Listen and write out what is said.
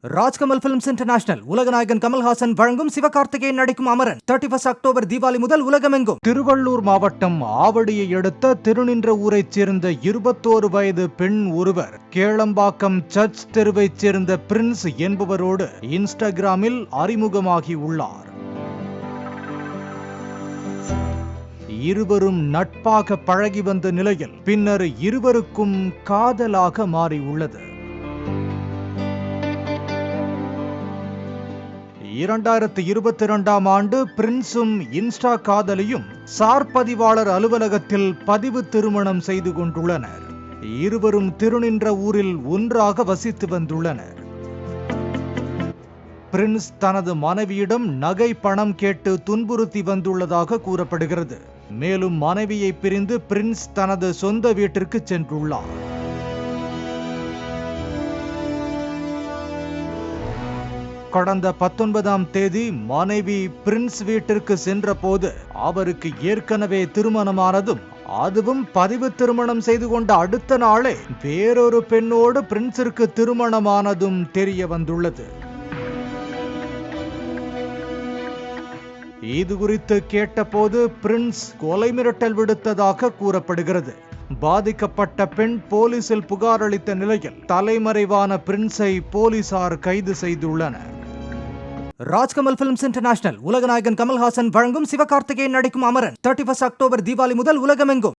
Rajkamal films international உலகநாயகன் கமல்ஹாசன் வழங்கும் சிவகார்த்திகேயன் நடிக்கும் Amaran 31 October Deepavali முதல் உலகமெங்கும். திருவள்ளூர் மாவட்டம் ஆவடியை அடுத்த திருநின்ற ஊரைச் சேர்ந்த 21 வயது பெண் ஒருவர் கேளம்பாக்கம் சர்ச் தெருவைச் சேர்ந்த பிரின்ஸ் என்பவரோடு இன்ஸ்டாகிராமில் அறிமுகமாகி உள்ளார். இருவரும் நட்பாக பழகி வந்த நிலையில் பின்னர் இருவருக்கும் காதலாக மாறியுள்ளது. 2022ஆம் ஆண்டு பிரின்ஸும் இன்ஸ்டா காதலியும் சார் பதிவாளர் அலுவலகத்தில் பதிவு திருமணம் செய்து கொண்டுள்ளனர். இருவரும் திருநின்ற ஊரில் ஒன்றாக வசித்து வந்துள்ளனர். பிரின்ஸ் தனது மனைவியிடம் நகை பணம் கேட்டு துன்புறுத்தி வந்துள்ளதாக கூறப்படுகிறது. மேலும் மனைவியை பிரிந்து பிரின்ஸ் தனது சொந்த வீட்டிற்கு சென்றுள்ளார். கடந்த 19ஆம் தேதி மனைவி பிரின்ஸ் வீட்டிற்கு சென்ற போது அவருக்கு ஏற்கனவே திருமணமானதும் அதுவும் பதிவு திருமணம் செய்து கொண்ட அடுத்த நாளே வேறொரு பெண்ணோடு பிரின்ஸிற்கு திருமணமானதும் தெரிய வந்துள்ளது. இது குறித்து கேட்டபோது பிரின்ஸ் கொலை மிரட்டல் விடுத்ததாக கூறப்படுகிறது. பாதிக்கப்பட்ட பெண் போலீசில் புகார் அளித்த நிலையில் தலைமறைவான பிரின்ஸை போலீசார் கைது செய்துள்ளனர். ராஜ்கமல் பிலிம்ஸ் இன்டர்நேஷனல் உலகநாயகன் கமல்ஹாசன் வழங்கும் சிவகார்த்திகேயன் நடிக்கும் அமரன் 31 அக்டோபர் தீபாவளி முதல் உலகமெங்கும்.